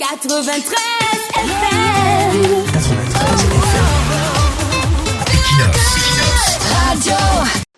93 FM. 93 Equinox Radio.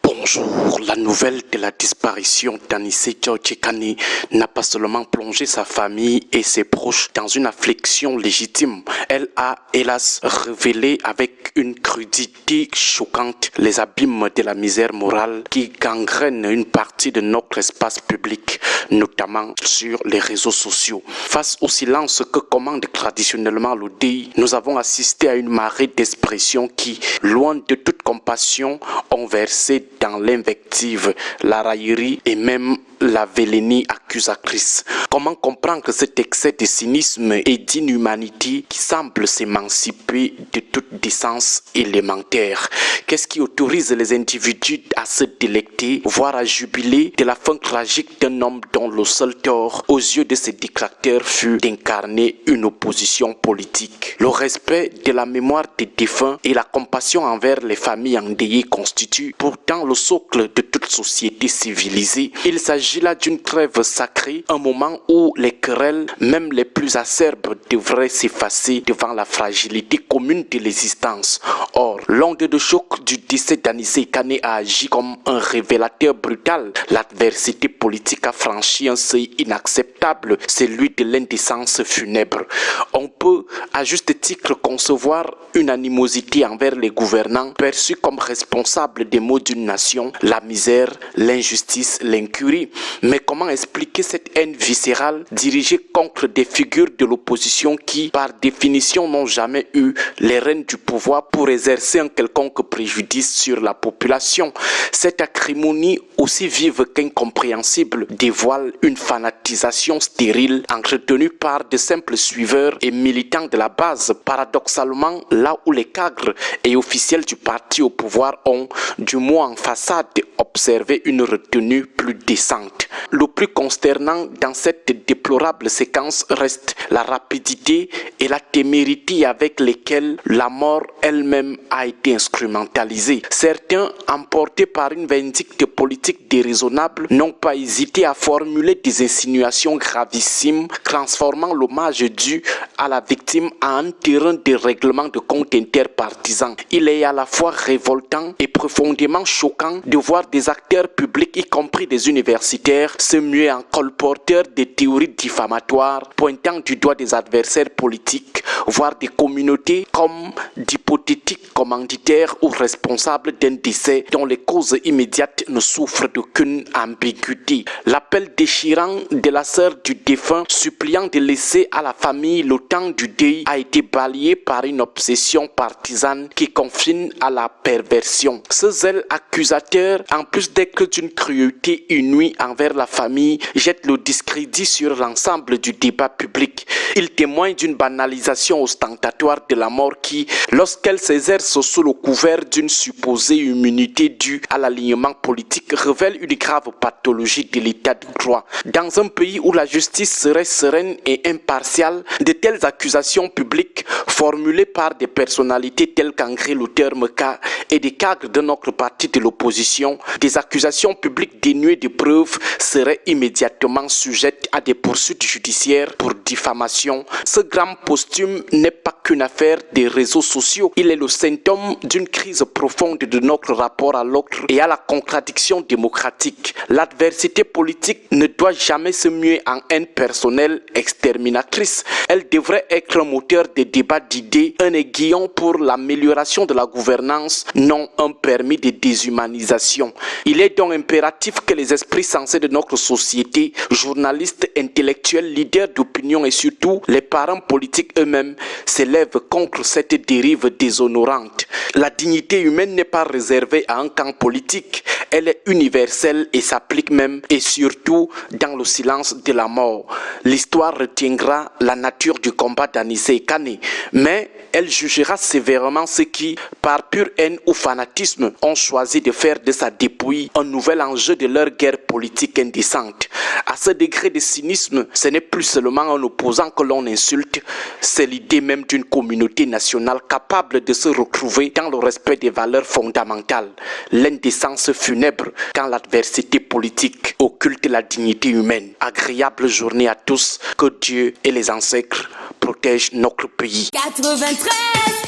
Bonjour, la nouvelle de la disparition d'Anissé Tchekani n'a pas seulement plongé sa famille et ses proches dans une affliction légitime, elle a hélas révélé avec une crudité choquante les abîmes de la misère morale qui gangrènent une partie de notre espace public, notamment sur les réseaux sociaux. Face au silence que commande traditionnellement le deuil, nous avons assisté à une marée d'expressions qui, loin de toute compassion, ont versé dans l'invective, la raillerie et même la vélénie accusatrice. Comment comprendre cet excès de cynisme et d'inhumanité qui semble s'émanciper de toute décence élémentaire? Qu'est-ce qui autorise les individus à se délecter, voire à jubiler de la fin tragique d'un homme dont le seul tort, aux yeux de ses détracteurs, fut d'incarner une opposition politique? Le respect de la mémoire des défunts et la compassion envers les familles endeuillées constituent pourtant le socle de toute société civilisée. Il s'agit là d'une trêve sacrée, un moment où les querelles, même les plus acerbes, devraient s'effacer devant la fragilité commune de l'existence. Or, l'onde de choc du décès d'Anissé Kane a agi comme un révélateur brutal. L'adversité politique a franchi un seuil inacceptable, celui de l'indécence funèbre. On peut, à juste titre, concevoir une animosité envers les gouvernants perçus comme responsables des maux d'une nation, la misère, l'injustice, l'incurie. Mais comment expliquer cette haine viscérale dirigée contre des figures de l'opposition qui, par définition, n'ont jamais eu les rênes du pouvoir pour exercer un quelconque préjudice sur la population? Cette acrimonie, aussi vive qu'incompréhensible, dévoile une fanatisation stérile entretenue par de simples suiveurs et militants de la base. Paradoxalement, là où les cadres et officiels du parti au pouvoir ont, du moins en façade, observé une retenue plus décente. Le plus consternant dans cette déplorable séquence reste la rapidité et la témérité avec lesquelles la mort elle-même a été instrumentalisée. Certains, emportés par une vindicte politique déraisonnable, n'ont pas hésité à formuler des insinuations gravissime, transformant l'hommage dû à la victime en un terrain de règlement de comptes interpartisans. Il est à la fois révoltant et profondément choquant de voir des acteurs publics, y compris des universitaires, se muer en colporteurs des théories diffamatoires, pointant du doigt des adversaires politiques, voire des communautés comme d'hypothétiques commanditaires ou responsables d'un décès dont les causes immédiates ne souffrent d'aucune ambiguïté. L'appel déchirant de la sœur du défunt suppliant de laisser à la famille le temps du deuil a été balayé par une obsession partisane qui confine à la perversion. Ce zèle accusateur, en plus d'être d'une cruauté inouïe envers la famille, jette le discrédit sur l'ensemble du débat public. Il témoigne d'une banalisation ostentatoire de la mort qui, lorsqu'elle s'exerce sous le couvert d'une supposée immunité due à l'alignement politique, révèle une grave pathologie de l'état de droit. Dans un pays où la justice serait sereine et impartiale, de telles accusations publiques formulées par des personnalités telles qu'André Luther Meka et des cadres de notre parti de l'opposition, des accusations publiques dénuées de preuves seraient immédiatement sujettes à des poursuites judiciaires pour diffamation. Ce drame posthume n'est pas qu'une affaire des réseaux sociaux. Il est le symptôme d'une crise profonde de notre rapport à l'autre et à la contradiction démocratique. L'adversité politique ne doit jamais se muer en haine personnelle exterminatrice. Elle devrait être un moteur de débat d'idées, un aiguillon pour l'amélioration de la gouvernance, non un permis de déshumanisation. Il est donc impératif que les esprits sensés de notre société, journalistes, intellectuels, leaders d'opinion et surtout les parents politiques eux-mêmes s'élèvent contre cette dérive déshonorante. La dignité humaine n'est pas réservée à un camp politique, elle est universelle et s'applique même et surtout dans le silence de la mort. L'histoire retiendra la nature du combat d'Anissé Kane, mais Elle jugera sévèrement ceux qui, par pure haine ou fanatisme, ont choisi de faire de sa dépouille un nouvel enjeu de leur guerre politique indécente. À ce degré de cynisme, ce n'est plus seulement un opposant que l'on insulte, c'est l'idée même d'une communauté nationale capable de se retrouver dans le respect des valeurs fondamentales. L'indécence funèbre quand l'adversité politique occulte la dignité humaine. Agréable journée à tous, que Dieu et les ancêtres protègent notre pays. 93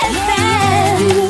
FM.